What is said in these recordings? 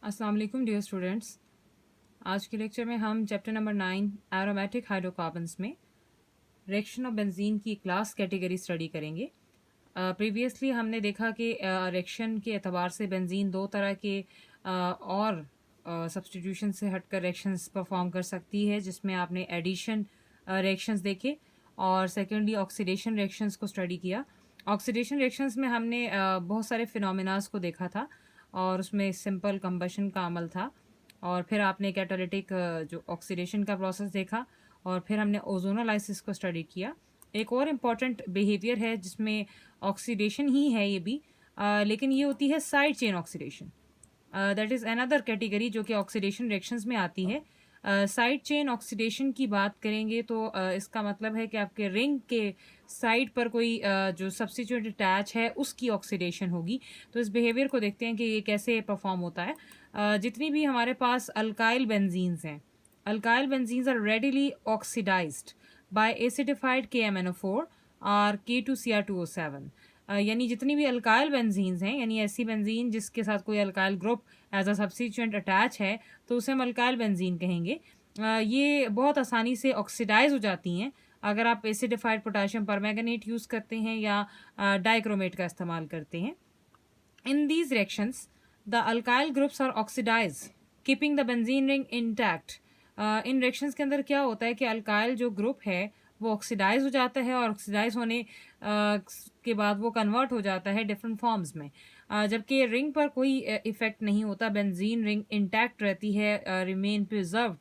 अस्सलाम वालेकुम dear students. आज के लेक्चर में हम चैप्टर नंबर 9 एरोमेटिक हाइड्रोकार्बन्स में रिएक्शन ऑफ बेंजीन की क्लास कैटेगरी स्टडी करेंगे। प्रीवियसली हमने देखा कि रिएक्शन के एतबार से बेंजीन दो तरह के और सब्स्टिट्यूशन से हटकर रिएक्शंस परफॉर्म कर सकती है, जिसमें आपने एडिशन रिएक्शंस देखे और सेकेंडली ऑक्सीडेशन रिएक्शंस को स्टडी किया। ऑक्सीडेशन रिएक्शंस में हमने बहुत सारे फिनोमिनास को देखा था और उसमें सिंपल कंबशन का अमल था, और फिर आपने कैटालिटिक जो ऑक्सीडेशन का प्रोसेस देखा, और फिर हमने ओजोनोलाइसिस को स्टडी किया। एक और इम्पॉर्टेंट बिहेवियर है जिसमें ऑक्सीडेशन ही है ये भी, लेकिन ये होती है side chain oxidation. That is another category जो कि ऑक्सीडेशन रिएक्शंस में आती है। साइड चेन ऑक्सीडेशन की बात करेंगे तो इसका मतलब है कि आपके रिंग के साइड पर कोई जो सब्स्टिट्यूएंट अटैच है उसकी ऑक्सीडेशन होगी। तो इस बिहेवियर को देखते हैं कि ये कैसे परफॉर्म होता है। जितनी भी हमारे पास अल्काइल बेंजीन्स हैं, alkyl benzenes are readily oxidised by acidified KMnO4 और K2Cr2O7। यानी जितनी भी अल्काइल बेंजीन्स हैं, यानी ऐसी बेंजीन जिसके साथ कोई alkyl group as a substituent attach है, तो उसे हम अल्काइल बेंजीन कहेंगे। ये बहुत आसानी से ऑक्सीडाइज हो जाती हैं अगर आप एसिडिफाइड पोटाशियम परमैंगनेट यूज़ करते हैं या डाइक्रोमेट का इस्तेमाल करते हैं। In these reactions, the alkyl groups are oxidized, keeping the benzene ring intact. In reactions के अंदर क्या होता है कि अल्काइल जो ग्रुप है वो ऑक्सीडाइज हो जाता है, और ऑक्सीडाइज होने के बाद वो कन्वर्ट हो जाता है डिफरेंट फॉर्म्स में। जबकि रिंग पर कोई इफेक्ट नहीं होता, बेंजीन रिंग इंटैक्ट रहती है, रिमेन प्रिजर्व्ड,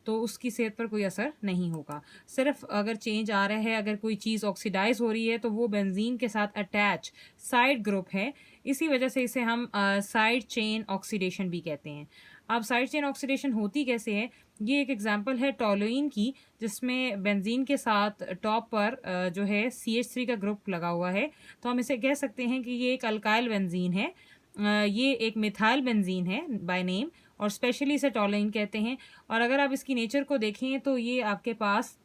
तो उसकी सेहत पर कोई असर नहीं होगा। सिर्फ अगर चेंज आ रहा है, अगर कोई चीज़ ऑक्सीडाइज हो रही है, तो वो बेंजीन के साथ अटैच साइड ग्रुप है, इसी वजह से इसे हम साइड चेन ऑक्सीडेशन भी कहते हैं। अब साइड चेन ऑक्सीडेशन होती कैसे है, ये एक एग्जांपल है टोलुइन की, जिसमें बेंजीन के साथ टॉप पर जो है CH3 का ग्रुप लगा हुआ है। तो हम इसे कह सकते हैं कि ये एक अल्काइल बेंजीन है। ये एक मिथाइल बेंजीन है बाय नेम, और स्पेशली इसे टोलुइन कहते हैं। और अगर आप इसकी नेचर को देखें तो ये आपके पास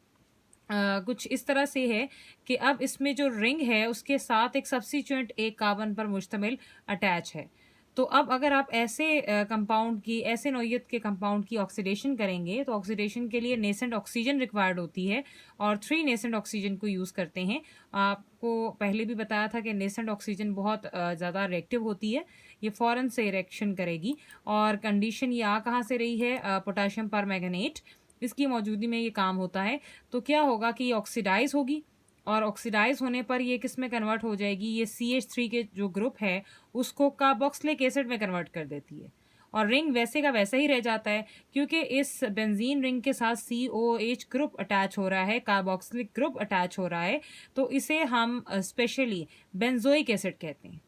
कुछ इस तरह से है कि अब इसमें जो रिंग है उसके साथ एक सब्स्टिट्यूएंट एक कार्बन पर मुश्तमिल अटैच है। तो अब अगर आप ऐसे कंपाउंड की, ऐसे नौइयत के कंपाउंड की ऑक्सीडेशन करेंगे, तो ऑक्सीडेशन के लिए नेसेंट ऑक्सीजन रिक्वायर्ड होती है, और 3 नेसेंट ऑक्सीजन को यूज़ करते हैं। आपको पहले भी बताया था कि नेसेंट ऑक्सीजन बहुत ज़्यादा रिएक्टिव होती है, ये फ़ौरन से रिएक्शन करेगी। और कंडीशन ये आ कहाँ से रही है, पोटाशियम परमैंगनेट, इसकी मौजूदगी में ये काम होता है। तो क्या होगा कि ये ऑक्सीडाइज होगी, और ऑक्सीडाइज होने पर ये किस में कन्वर्ट हो जाएगी, ये CH3 के जो ग्रुप है उसको कार्बोक्सिलिक एसिड में कन्वर्ट कर देती है, और रिंग वैसे का वैसा ही रह जाता है, क्योंकि इस बेंजीन रिंग के साथ COH ग्रुप अटैच हो रहा है, कार्बोक्सिलिक ग्रुप अटैच हो रहा है। तो इसे हम स्पेशली बेंजोइक एसिड कहते हैं,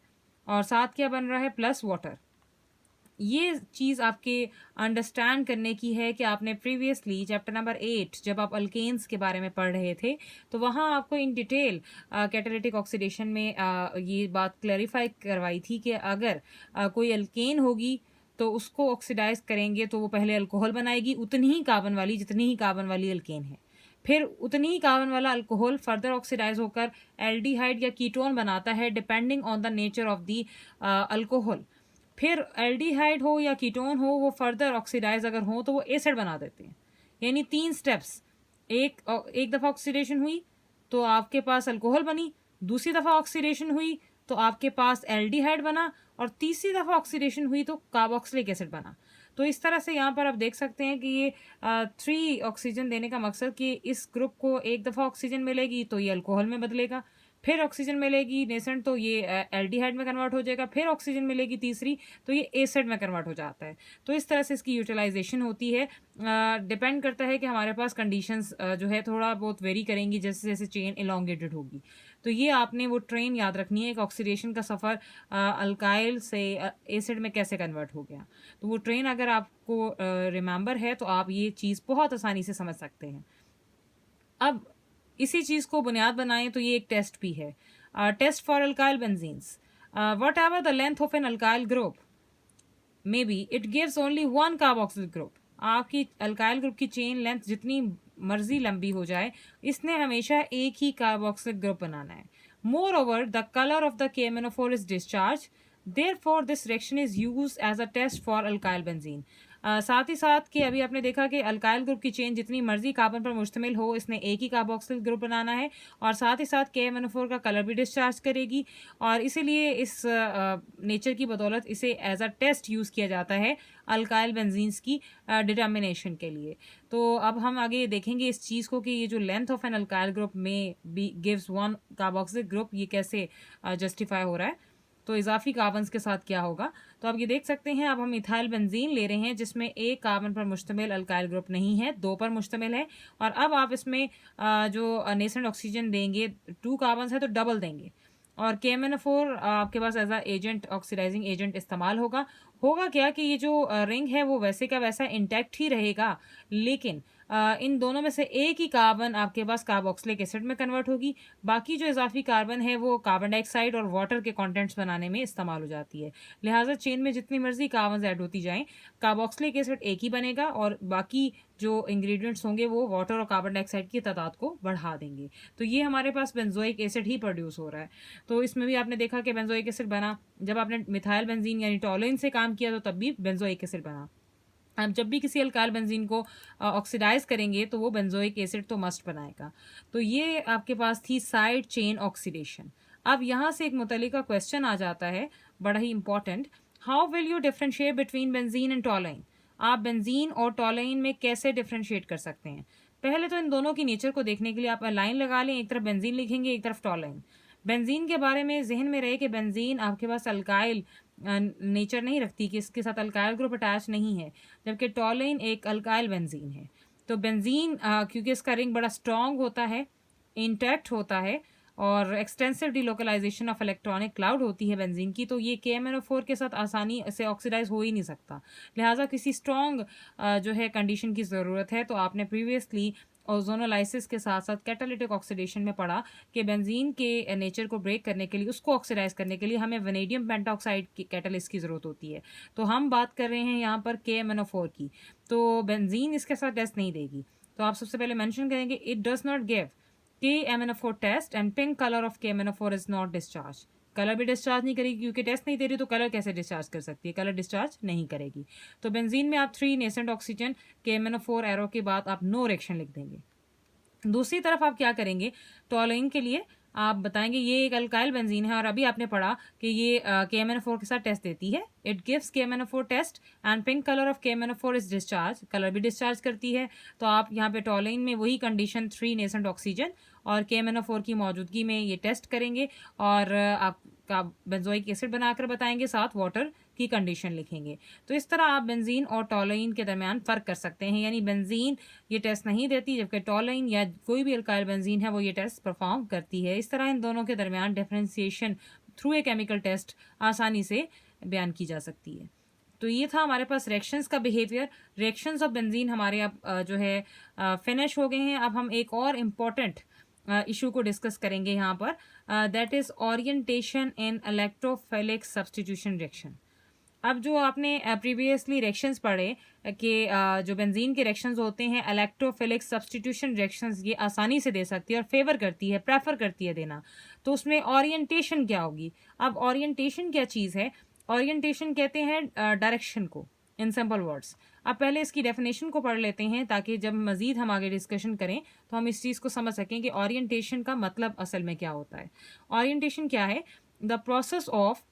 और साथ क्या बन रहा है, प्लस वाटर। ये चीज़ आपके अंडरस्टैंड करने की है कि आपने प्रीवियसली चैप्टर नंबर 8 जब आप अल्केन्स के बारे में पढ़ रहे थे, तो वहाँ आपको इन डिटेल कैटालिटिक ऑक्सीडेशन में ये बात क्लैरिफाई करवाई थी कि अगर कोई अल्केन होगी तो उसको ऑक्सीडाइज करेंगे तो वो पहले अल्कोहल बनाएगी उतनी ही कार्बन वाली जितनी ही कार्बन वाली अल्केन है, फिर उतनी ही कार्बन वाला अल्कोहल फर्दर ऑक्सीडाइज होकर एल्डिहाइड या कीटोन बनाता है, depending on the nature of the alcohol. फिर एल्डिहाइड हो या कीटोन हो, वो फर्दर ऑक्सीडाइज अगर हो तो वो एसिड बना देते हैं। यानी 3 स्टेप्स, एक दफ़ा ऑक्सीडेशन हुई तो आपके पास अल्कोहल बनी, दूसरी दफ़ा ऑक्सीडेशन हुई तो आपके पास एल्डिहाइड बना, और तीसरी दफ़ा ऑक्सीडेशन हुई तो कार्बोक्सिलिक एसिड बना। तो इस तरह से यहाँ पर आप देख सकते हैं कि ये 3 ऑक्सीजन देने का मकसद कि इस ग्रुप को एक दफ़ा ऑक्सीजन मिलेगी तो ये अल्कोहल में बदलेगा, फिर ऑक्सीजन मिलेगी नेसेंट तो ये एल्डिहाइड में कन्वर्ट हो जाएगा, फिर ऑक्सीजन मिलेगी तीसरी तो ये एसिड में कन्वर्ट हो जाता है। तो इस तरह से इसकी यूटिलाइजेशन होती है। डिपेंड करता है कि हमारे पास कंडीशंस जो है थोड़ा बहुत वेरी करेंगी जैसे जैसे चेन इलोंगेटेड होगी। तो ये आपने वो ट्रेन याद रखनी है कि ऑक्सीडेशन का सफ़र अल्काइल से एसिड में कैसे कन्वर्ट हो गया। तो वो ट्रेन अगर आपको रिमेंबर है तो आप ये चीज़ बहुत आसानी से समझ सकते हैं। अब इसी चीज़ को बुनियाद बनाएं तो ये एक टेस्ट भी है, test for alkyl benzenes. Whatever the length of an alkyl group may be, it gives only 1 carboxyl group. आपकी अल्काइल ग्रुप की चेन लेंथ जितनी मर्जी लंबी हो जाए, इसने हमेशा एक ही कार्बोक्सिल ग्रुप बनाना है। More over the colour of the KMnO4 is discharge, Therefore, this reaction is used as a test for alkyl benzene. साथ ही साथ कि अभी आपने देखा कि अल्काइल ग्रुप की चेन जितनी मर्जी कार्बन पर मुश्तमिल हो, इसने एक ही कार्बोक्सिल ग्रुप बनाना है और साथ ही साथ KMnO4 का कलर भी डिस्चार्ज करेगी और इसीलिए इस नेचर की बदौलत इसे एज अ टेस्ट यूज़ किया जाता है अल्काइल बेंजीन्स की डिटर्मिनेशन के लिए। तो अब हम आगे देखेंगे इस चीज़ को कि ये जो length of an alkyl group में B gives one carboxyl group, ये कैसे जस्टिफाई हो रहा है। तो इजाफी कार्बन्स के साथ क्या होगा, तो आप ये देख सकते हैं। अब हम इथाइल बेंजीन ले रहे हैं जिसमें एक कार्बन पर मुश्तमिल अल्काइल ग्रुप नहीं है, 2 पर मुश्तमिल है और अब आप इसमें जो नेसेंट ऑक्सीजन देंगे 2 कार्बन है तो डबल देंगे और KMnO4 आपके पास as a agent, oxidising agent इस्तेमाल होगा क्या कि ये जो रिंग है वो वैसे का वैसा इंटैक्ट ही रहेगा, लेकिन इन दोनों में से एक ही कार्बन आपके पास कार्बोक्सिलिक एसिड में कन्वर्ट होगी, बाकी जो इजाफी कार्बन है वो कार्बन डाइऑक्साइड और वाटर के कंटेंट्स बनाने में इस्तेमाल हो जाती है। लिहाजा चेन में जितनी मर्जी कार्बन ऐड होती जाएं, कार्बोक्सिलिक एसिड एक ही बनेगा और बाकी जो इंग्रेडिएंट्स होंगे वो वाटर और कार्बन डाइऑक्साइड की तादाद को बढ़ा देंगे। तो ये हमारे पास बेंजोइक एसिड ही प्रोड्यूस हो रहा है। तो इसमें भी आपने देखा कि बेंजोइक एसिड बना, जब आपने मिथाइल बेंजीन यानी टॉलुइन से काम किया तो तब भी बेंजोइक एसिड बना। आप जब भी किसी अल्काइल बेंजीन को ऑक्सीडाइज करेंगे तो वो बेंजोइक एसिड तो मस्ट बनाएगा। तो ये आपके पास थी साइड चेन ऑक्सीडेशन। अब यहाँ से एक मुतल्लिका क्वेश्चन आ जाता है, बड़ा ही important. How will you differentiate between benzene and toluene? आप बेंजीन और टॉलुइन में कैसे डिफ्रेंशिएट कर सकते हैं? पहले तो इन दोनों की नेचर को देखने के लिए आप लाइन लगा लें, एक तरफ बेंजीन लिखेंगे एक तरफ टॉलुइन। बेंजीन के बारे में जहन में रहे कि बेंजीन आपके पास अल्काइल नेचर नहीं रखती, कि इसके साथ अल्काइल ग्रुप अटैच नहीं है, जबकि टॉलुइन एक अल्काइल बेंजीन है। तो बेंजीन क्योंकि इसका रिंग बड़ा स्ट्रॉन्ग होता है, इंटैक्ट होता है और extensive delocalisation of electronic cloud होती है बेंजीन की, तो ये KMnO4 के साथ आसानी से ऑक्सीडाइज हो ही नहीं सकता। लिहाजा किसी स्ट्रॉन्ग जो है कंडीशन की ज़रूरत है। तो आपने प्रीवियसली ओजोनोलाइसिस के साथ साथ कैटालिटिक ऑक्सीडेशन में पढ़ा कि बेंजीन के नेचर को ब्रेक करने के लिए, उसको ऑक्सीडाइज करने के लिए हमें वेनेडियम पेंटॉक्साइड की कैटलिस्ट की ज़रूरत होती है। तो हम बात कर रहे हैं यहाँ पर KMnO4 की, तो बेंजीन इसके साथ टेस्ट नहीं देगी। तो आप सबसे पहले मेंशन करेंगे it does not give KMnO4 test and pink colour of KMnO4 is not discharge. Colour भी डिस्चार्ज नहीं करेगी क्योंकि टेस्ट नहीं दे रही, तो कलर कैसे डिस्चार्ज कर सकती है? कलर डिस्चार्ज नहीं करेगी। तो बेंजीन में आप 3 नेसेंट ऑक्सीजन, KMnO4 एरो के बाद आप नो रिएक्शन लिख देंगे। दूसरी तरफ आप क्या करेंगे, टॉलुइन के लिए आप बताएंगे ये एक अल्काइल बेंजीन है और अभी आपने पढ़ा कि ये KMnO4 के साथ टेस्ट देती है। It gives KMnO4 test and pink colour of KMnO4 is discharge, colour भी डिस्चार्ज करती है। तो आप यहाँ पे टॉलुइन में वही कंडीशन 3 नेसेंट ऑक्सीजन और KMnO4 की मौजूदगी में ये टेस्ट करेंगे और आपका बेंजोइक एसिड बनाकर बताएंगे, साथ वाटर की कंडीशन लिखेंगे। तो इस तरह आप बेंजीन और टॉलुइन के दरमियान फ़र्क कर सकते हैं, यानी बेंजीन ये टेस्ट नहीं देती जबकि टॉलुइन या कोई भी अल्काइल बेंजीन है वो ये टेस्ट परफॉर्म करती है। इस तरह इन दोनों के दरमियान differentiation through a chemical test आसानी से बयान की जा सकती है। तो ये था हमारे पास रिएक्शंस का बिहेवियर। रिएक्शंस ऑफ बेंजीन हमारे अब जो है फिनिश हो गए हैं। अब हम एक और इम्पॉर्टेंट इशू को डिस्कस करेंगे यहाँ पर, that is orientation in electrophilic substitution reaction. अब जो आपने प्रीवियसली रिएक्शंस पढ़े कि जो बेंजीन के रिएक्शंस होते हैं इलेक्ट्रोफिलिक सब्स्टिट्यूशन रिएक्शंस, ये आसानी से दे सकती है और फेवर करती है, प्रेफर करती है देना। तो उसमें ओरिएंटेशन क्या होगी? अब ओरिएंटेशन क्या चीज़ है? ओरिएंटेशन कहते हैं डायरेक्शन को, इन सिंपल वर्ड्स। अब पहले इसकी डेफिनेशन को पढ़ लेते हैं ताकि जब मज़ीद हम आगे डिस्कशन करें तो हम इस चीज़ को समझ सकें कि ओरिएंटेशन का मतलब असल में क्या होता है। ओरिएंटेशन क्या है? The process of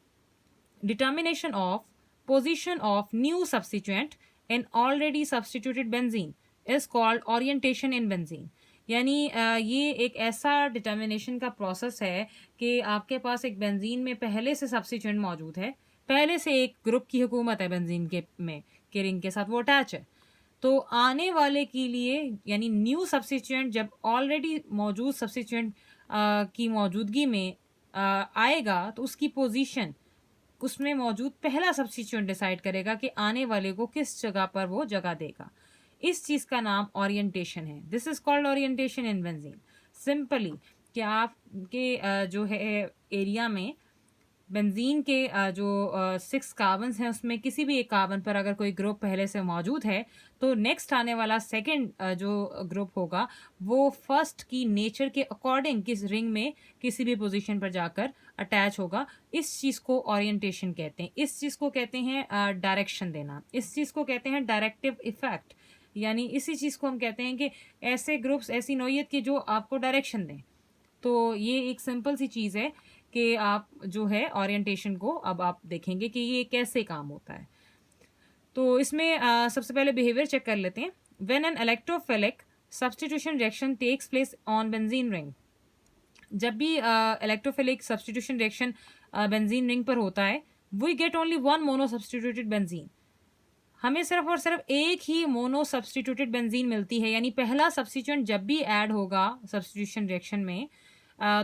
determination of position of new substituent in already substituted benzene is called orientation in benzene। यानी ये एक ऐसा डिटर्मिनेशन का प्रोसेस है कि आपके पास एक बेंजीन में पहले से सब्स्टिट्यूएंट मौजूद है, पहले से एक ग्रुप की हुकूमत है बेंजीन के में के रिंग के साथ वो अटैच है। तो आने वाले के लिए यानी न्यू सब्स्टिट्यूएंट जब ऑलरेडी मौजूद सब्स्टिट्यूएंट की मौजूदगी में आएगा तो उसकी पोजीशन, उसमें मौजूद पहला सब्स्टिट्यूएंट डिसाइड करेगा कि आने वाले को किस जगह पर वो जगह देगा। इस चीज़ का नाम ओरिएंटेशन है। This is called orientation in benzene. Simply कि आपके जो है एरिया में बेंजीन के जो 6 कार्बन्स हैं उसमें किसी भी एक कार्बन पर अगर कोई ग्रुप पहले से मौजूद है तो नेक्स्ट आने वाला सेकंड जो ग्रुप होगा वो फर्स्ट की नेचर के अकॉर्डिंग किस रिंग में किसी भी पोजीशन पर जाकर अटैच होगा, इस चीज़ को ओरिएंटेशन कहते हैं, इस चीज़ को कहते हैं डायरेक्शन देना, इस चीज़ को कहते हैं डायरेक्टिव इफेक्ट, यानी इसी चीज़ को हम कहते हैं कि ऐसे ग्रुप्स, ऐसी नौइयत के जो आपको डायरेक्शन दें। तो ये एक सिंपल सी चीज़ है कि आप जो है ओरिएंटेशन को अब आप देखेंगे कि ये कैसे काम होता है। तो इसमें सबसे पहले बिहेवियर चेक कर लेते हैं। When an electrophilic substitution reaction takes place on benzene ring, जब भी electrophilic substitution reaction benzene ring पर होता है, we get only one mono substituted benzene, हमें सिर्फ और सिर्फ एक ही मोनो सब्स्टिट्यूटेड बेंजीन मिलती है, यानी पहला सब्स्टिट्यूएंट जब भी ऐड होगा सब्स्टिट्यूशन रिएक्शन में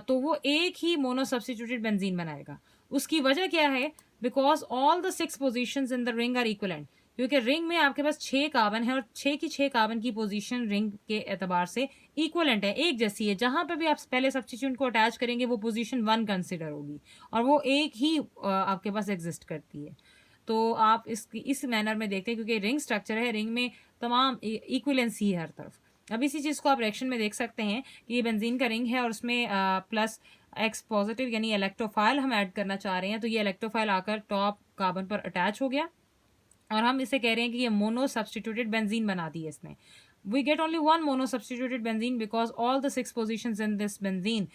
तो वो एक ही मोनो सब्स्टिट्यूटेड बेंजीन बनाएगा। उसकी वजह क्या है? Because all the 6 positions in the ring are equivalent, क्योंकि रिंग में आपके पास 6 कार्बन है और 6 की 6 कार्बन की पोजीशन रिंग के एतबार से इक्वलेंट है, एक जैसी है। जहां पर भी आप पहले सब्स्टिट्यूएंट को अटैच करेंगे वो पोजीशन 1 कंसिडर होगी और वो एक ही आपके पास एग्जिस्ट करती है। तो आप इस मैनर में देखते हैं, क्योंकि रिंग स्ट्रक्चर है, रिंग में तमाम इक्विलेंसी है हर तरफ। अब इसी चीज़ को आप रिएक्शन में देख सकते हैं कि ये बेंजीन का रिंग है और उसमें प्लस एक्स पॉजिटिव यानी इलेक्ट्रोफाइल हम ऐड करना चाह रहे हैं। तो ये इलेक्ट्रोफाइल आकर टॉप कार्बन पर अटैच हो गया और हम इसे कह रहे हैं कि ये मोनो सब्स्टिट्यूटेड बेंजीन बना दी है इसने। We get only one mono substituted benzene because all the 6 positions in this benzene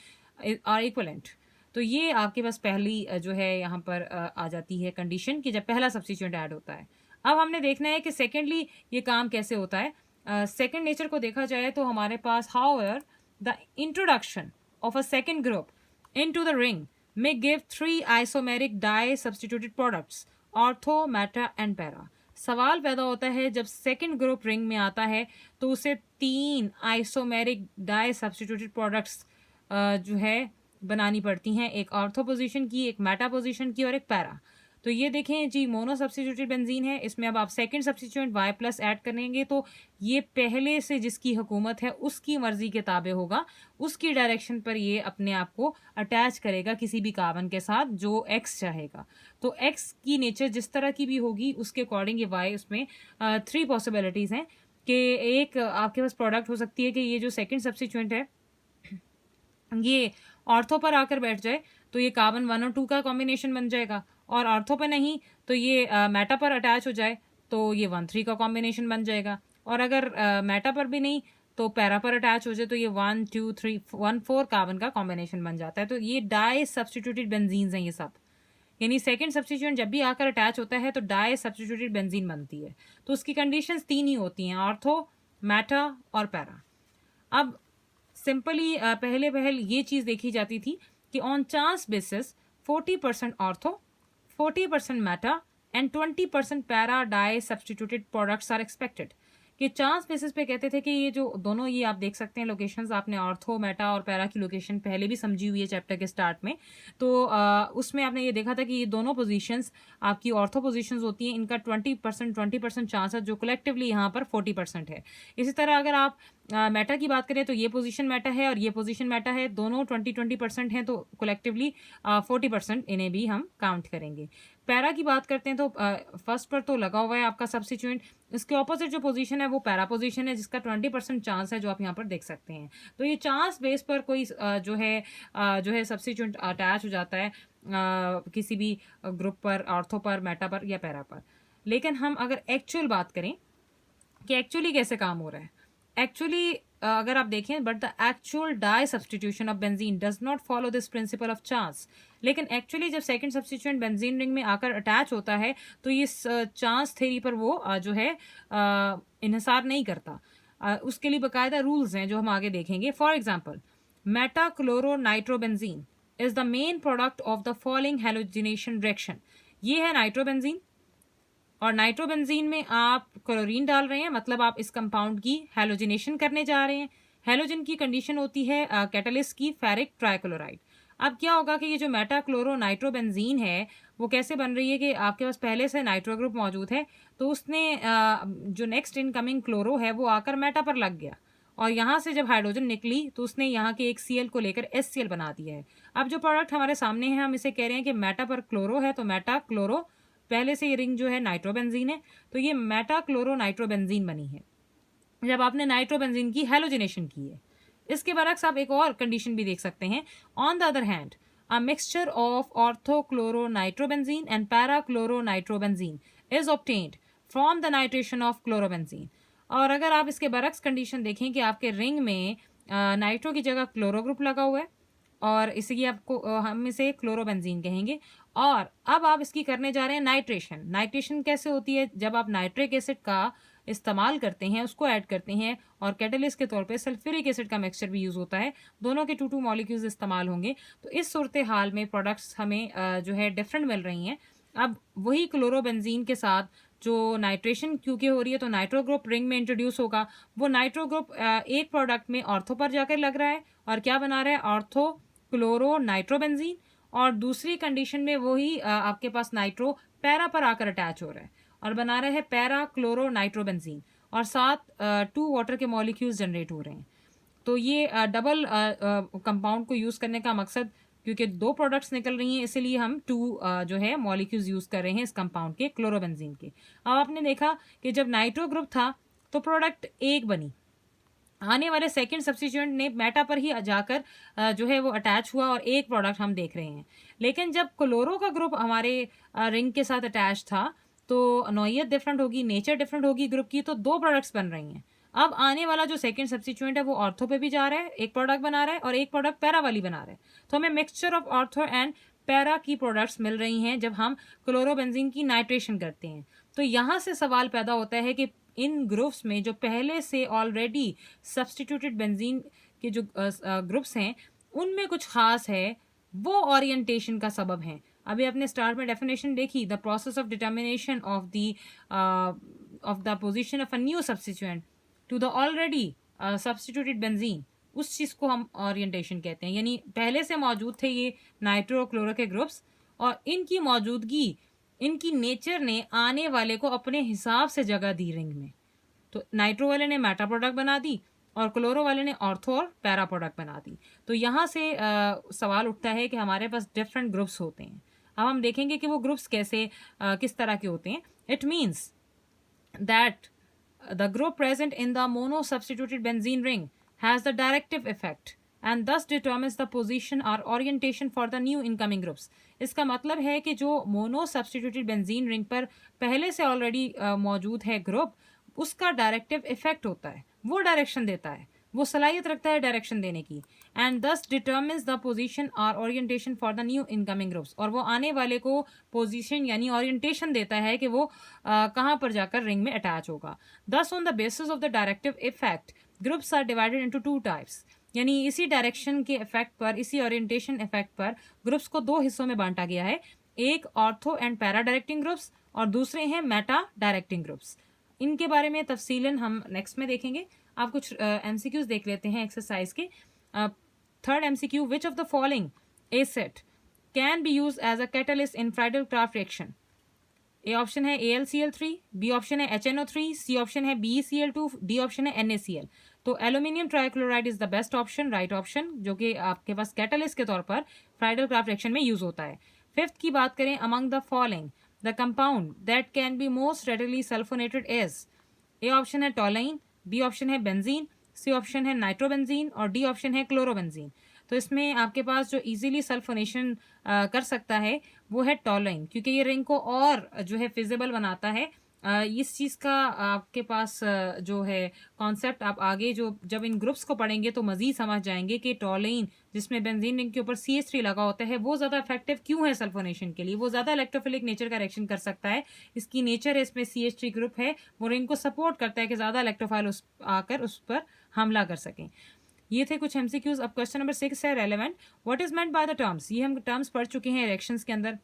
are equivalent. तो ये आपके पास पहली जो है यहाँ पर आ जाती है कंडीशन कि जब पहला सब्स्टिट्यूएंट ऐड होता है। अब हमने देखना है कि सेकेंडली ये काम कैसे होता है। सेकेंड नेचर को देखा जाए तो हमारे पास however the introduction of a second group into the ring may give 3 isomeric di substituted products ortho, meta and para. सवाल पैदा होता है जब सेकेंड ग्रुप रिंग में आता है तो उसे 3 आइसोमेरिक डाई सब्स्टिट्यूटेड प्रोडक्ट्स जो है बनानी पड़ती हैं, एक ऑर्थो पोजीशन की, एक मेटा पोजीशन की और एक पैरा। तो ये देखें जी, मोनो सब्स्टिट्यूटेड बेंजीन है, इसमें अब आप second substituent Y plus add करेंगे तो ये पहले से जिसकी हुकूमत है उसकी मर्जी के ताबे होगा, उसकी डायरेक्शन पर ये अपने आप को अटैच करेगा किसी भी कार्बन के साथ जो एक्स चाहेगा। तो एक्स की नेचर जिस तरह की भी होगी उसके अकॉर्डिंग ये वाई, उसमें 3 पॉसिबिलिटीज़ हैं कि एक आपके पास प्रोडक्ट हो सकती है कि ये जो सेकेंड सब्स्टिट्यूएंट है ये ऑर्थो पर आकर बैठ जाए तो ये कार्बन 1 और 2 का कॉम्बिनेशन बन जाएगा, और ऑर्थो पर नहीं तो ये मेटा पर अटैच हो जाए तो ये 1,3 का कॉम्बिनेशन बन जाएगा, और अगर मेटा पर भी नहीं तो पैरा पर अटैच हो जाए तो ये 1, 2, 3, 1, 4 कार्बन का कॉम्बिनेशन बन जाता है। तो ये डाई सब्स्टिट्यूटेड बेंजीन्स हैं ये सब, यानी सेकेंड सब्स्टिट्यूएंट जब भी आकर अटैच होता है तो डाई सब्स्टिट्यूटेड बेंजीन बनती है। तो उसकी कंडीशंस 3 ही होती हैं, ऑर्थो, मेटा और पैरा। अब सिंपली पहले ये चीज़ देखी जाती थी कि on chance basis 40% ortho, 40% meta and 20% para di substituted products are expected. कि चांस बेसिस पे कहते थे कि ये जो दोनों, ये आप देख सकते हैं लोकेशंस, आपने ऑर्थो, मेटा और पैरा की लोकेशन पहले भी समझी हुई है चैप्टर के स्टार्ट में। तो उसमें आपने ये देखा था कि ये दोनों पोजीशंस आपकी ऑर्थो पोजीशंस होती हैं, इनका 20% चांस है, जो कलेक्टिवली यहाँ पर 40% है। इसी तरह अगर आप मेटा की बात करें तो ये पोजीशन मेटा है और ये पोजीशन मेटा है, दोनों 20% हैं, तो कलेक्टिवली 40% इन्हें भी हम काउंट करेंगे। पैरा की बात करते हैं तो फर्स्ट पर तो लगा हुआ है आपका सब्स्टिट्यूएंट, इसके ऑपोजिट जो पोजीशन है वो पैरा पोजीशन है जिसका 20% चांस है, जो आप यहाँ पर देख सकते हैं। तो ये चांस बेस पर कोई जो है सब्स्टिट्यूएंट अटैच हो जाता है किसी भी ग्रुप पर, ऑर्थो पर, मेटा पर या पैरा पर। लेकिन हम अगर एक्चुअल बात करें कि एक्चुअली कैसे काम हो रहा है, एक्चुअली अगर आप देखें, but the actual di substitution of benzene does not follow this principle of chance. लेकिन एक्चुअली जब सेकंड सब्स्टिट्यूएंट बेंजीन रिंग में आकर अटैच होता है तो ये चांस थ्योरी पर वो जो है इन्हिसार नहीं करता। उसके लिए बाकायदा रूल्स हैं जो हम आगे देखेंगे। For example, Meta chloro nitrobenzene is the main product of the following halogenation reaction. ये है नाइट्रोबेंजीन, और नाइट्रोबेंजीन में आप क्लोरीन डाल रहे हैं, मतलब आप इस कंपाउंड की हैलोजिनेशन करने जा रहे हैं। हैलोजन की कंडीशन होती है कैटलिस्ट की फेरिक ट्राइक्लोराइड। अब क्या होगा कि ये जो मेटा क्लोरो नाइट्रोबेंजीन है वो कैसे बन रही है कि आपके पास पहले से नाइट्रो ग्रुप मौजूद है, तो उसने जो नेक्स्ट इनकमिंग क्लोरो है वो आकर मेटा पर लग गया, और यहाँ से जब हाइड्रोजन निकली तो उसने यहाँ के एक Cl को लेकर HCl बना दिया है। अब जो प्रोडक्ट हमारे सामने है हम इसे कह रहे हैं कि मेटा पर क्लोरो है, तो मेटा क्लोरो, पहले से ये रिंग जो है नाइट्रोबेंजीन है, तो ये मेटा क्लोरो नाइट्रोबेंजीन बनी है जब आपने नाइट्रोबेंजीन की हैलोजिनेशन की है। इसके बरक्स आप एक और कंडीशन भी देख सकते हैं। On the other hand, a mixture of orthochloronitrobenzene and parachloronitrobenzene is obtained from the nitration of chlorobenzene. और अगर आप इसके बरक्स कंडीशन देखें कि आपके रिंग में नाइट्रो की जगह क्लोरो ग्रुप लगा हुआ है और इसकी आपको हम इसे क्लोरोबेंजीन कहेंगे, और अब आप इसकी करने जा रहे हैं नाइट्रेशन. नाइट्रेशन कैसे होती है? जब आप नाइट्रिक एसिड का इस्तेमाल करते हैं, उसको ऐड करते हैं, और कैटलिस्ट के तौर पे सल्फ्यूरिक एसिड का मिक्सचर भी यूज़ होता है, दोनों के 2 मॉलिक्यूल्स इस्तेमाल होंगे. तो इस सूरत हाल में प्रोडक्ट्स हमें जो है डिफरेंट मिल रही हैं. अब वही क्लोरोबेंजीन के साथ जो नाइट्रेशन क्योंकि हो रही है तो नाइट्रो ग्रुप रिंग में इंट्रोड्यूस होगा. वो नाइट्रो ग्रुप एक प्रोडक्ट में ऑर्थो पर जाकर लग रहा है और क्या बना रहा है? Ortho chloro nitrobenzene. और दूसरी कंडीशन में वही आपके पास नाइट्रो पैरा पर आकर अटैच हो रहा है और बना रहा है पैरा क्लोरो नाइट्रोबेंजीन, और साथ 2 वाटर के मॉलिक्यूल्स जनरेट हो रहे हैं. तो ये डबल कंपाउंड को यूज़ करने का मकसद, क्योंकि 2 प्रोडक्ट्स निकल रही हैं, इसीलिए हम 2 जो है मॉलिक्यूल्स यूज़ कर रहे हैं इस कंपाउंड के, क्लोरोबेंजीन के. अब आपने देखा कि जब नाइट्रो ग्रुप था तो प्रोडक्ट एक बनी, आने वाले सेकंड सब्स्टिट्यूएंट ने मेटा पर ही जाकर जो है वो अटैच हुआ और एक प्रोडक्ट हम देख रहे हैं. लेकिन जब क्लोरो का ग्रुप हमारे रिंग के साथ अटैच था तो नौइयत डिफरेंट होगी, नेचर डिफरेंट होगी ग्रुप की, तो 2 प्रोडक्ट्स बन रही हैं. अब आने वाला जो सेकंड सब्स्टिट्यूएंट है वो ऑर्थो पे भी जा रहा है, एक प्रोडक्ट बना रहा है और एक प्रोडक्ट पैरा वाली बना रहा है. तो हमें mixture of ortho and para की प्रोडक्ट्स मिल रही हैं जब हम क्लोरोबेंजीन की नाइट्रेशन करते हैं. तो यहाँ से सवाल पैदा होता है कि इन ग्रुप्स में जो पहले से ऑलरेडी सब्स्टिट्यूटेड बेंजीन के जो ग्रुप्स हैं उनमें कुछ खास है, वो ओरिएंटेशन का सबब है. अभी आपने स्टार्ट में डेफिनेशन देखी, the process of determination of the position of a new substituent to the already substituted benzene, उस चीज़ को हम ओरिएंटेशन कहते हैं. यानी पहले से मौजूद थे ये नाइट्रो क्लोरो के ग्रुप्स, और इनकी मौजूदगी, इनकी नेचर ने आने वाले को अपने हिसाब से जगह दी रिंग में. तो नाइट्रो वाले ने मेटा प्रोडक्ट बना दी और क्लोरो वाले ने ऑर्थो और पैरा प्रोडक्ट बना दी. तो यहाँ से सवाल उठता है कि हमारे पास डिफरेंट ग्रुप्स होते हैं. अब हम देखेंगे कि वो ग्रुप्स कैसे किस तरह के होते हैं. It means that the group present in the mono-substituted benzene ring has the directive effect and thus determines the position or orientation for the new incoming groups. इसका मतलब है कि जो मोनो सब्सटीट्यूटेड बेंजीन रिंग पर पहले से already मौजूद है ग्रुप, उसका डायरेक्टिव इफेक्ट होता है, वो डायरेक्शन देता है, वो सलाहियत रखता है डायरेक्शन देने की. एंड दस डिटर्मिन्स द पोजीशन और orientation for the new incoming groups, और वो आने वाले को पोजीशन यानी ओरिएंटेशन देता है कि वो कहाँ पर जाकर रिंग में अटैच होगा. Thus on the basis of the directive effect groups are divided into 2 types. यानी इसी डायरेक्शन के इफेक्ट पर, इसी ओरिएंटेशन इफेक्ट पर ग्रुप्स को 2 हिस्सों में बांटा गया है. एक ortho and para directing groups और दूसरे हैं मेटा डायरेक्टिंग ग्रुप्स. इनके बारे में तफसीलन हम नेक्स्ट में देखेंगे. आप कुछ एमसीक्यूज देख लेते हैं एक्सरसाइज के. Third MCQ, which of the following acid can be use as a catalyst in Friedel Crafts reaction? A option है AlCl3, बी ऑप्शन है HNO3, सी ऑप्शन है BeCl2, डी ऑप्शन है NaCl. तो aluminium trichloride is the best option, right option, जो कि आपके पास catalyst के तौर पर फ्राइडल क्राफ्ट रिएक्शन में यूज होता है. फिफ्थ की बात करें, among the following the compound that can be most readily sulphonated is? A option है टॉलाइन, बी ऑप्शन है बेंजीन, सी ऑप्शन है नाइट्रोबेंजीन और डी ऑप्शन है क्लोरोबेंजीन. तो इसमें आपके पास जो इजीली सल्फोनेशन कर सकता है वो है टॉलाइन, क्योंकि ये रिंग को और जो है फिजिबल बनाता है. इस चीज़ का आपके पास जो है कॉन्सेप्ट आप आगे जो जब इन ग्रुप्स को पढ़ेंगे तो मज़ीद समझ जाएंगे कि टॉलाइन, जिसमें बेंजीन रिंग के ऊपर CH3 लगा होता है, वो ज़्यादा इफेक्टिव क्यों है सल्फोनेशन के लिए. वो ज़्यादा इलेक्ट्रोफिलिक नेचर का रिएक्शन कर सकता है. इसकी नेचर है, इसमें CH3 ग्रुप है, वो रिंग को सपोर्ट करता है कि ज़्यादा इलेक्ट्रोफाइल आकर उस पर हमला कर सकें. ये थे कुछ एमसीक्यूज. अब क्वेश्चन नंबर 6 है relevant. What is meant by the terms? ये हम टर्म्स पढ़ चुके हैं रिएक्शंस के अंदर.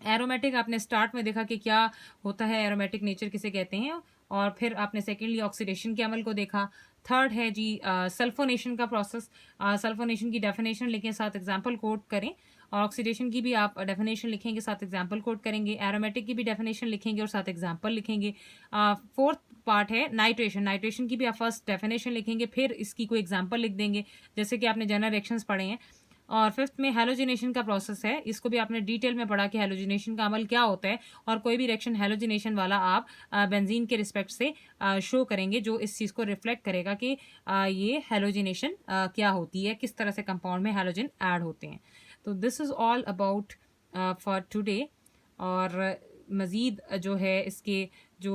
एरोमेटिक आपने स्टार्ट में देखा कि क्या होता है, एरोमेटिक नेचर किसे कहते हैं, और फिर आपने सेकेंडली ऑक्सीडेशन के अमल को देखा. थर्ड है जी सल्फोनेशन का प्रोसेस. सल्फोनेशन की डेफिनेशन लिखें, साथ एग्जाम्पल कोट करें, और ऑक्सीडेशन की भी आप डेफिनेशन लिखेंगे, साथ एग्जाम्पल कोट करेंगे. एरोमेटिक की भी डेफिनेशन लिखेंगे और साथ एग्जाम्पल लिखेंगे. फोर्थ पार्ट है नाइट्रेशन. नाइट्रेशन की भी आप फर्स्ट डेफिनेशन लिखेंगे, फिर इसकी कोई एग्जाम्पल लिख देंगे, जैसे कि आपने जनरल रिएक्शंस पढ़े हैं. और फिफ्थ में हैलोजिनेशन का प्रोसेस है. इसको भी आपने डिटेल में पढ़ा कि हैलोजिनेशन का अमल क्या होता है, और कोई भी रिएक्शन हैलोजिनेशन वाला आप बेंजीन के रिस्पेक्ट से शो करेंगे, जो इस चीज़ को रिफ्लेक्ट करेगा कि ये हैलोजिनेशन क्या होती है, किस तरह से कंपाउंड में हैलोजन ऐड होते हैं. तो this is all about for today. और मज़ीद जो है इसके जो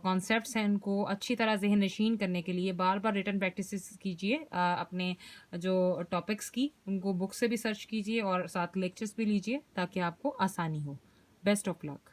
कॉन्सेप्ट्स हैं उनको अच्छी तरह ज़हन नशीन करने के लिए बार बार रिटन प्रैक्टिस कीजिए, अपने जो टॉपिक्स की उनको बुक से भी सर्च कीजिए और साथ लेक्चर्स भी लीजिए ताकि आपको आसानी हो। Best of luck.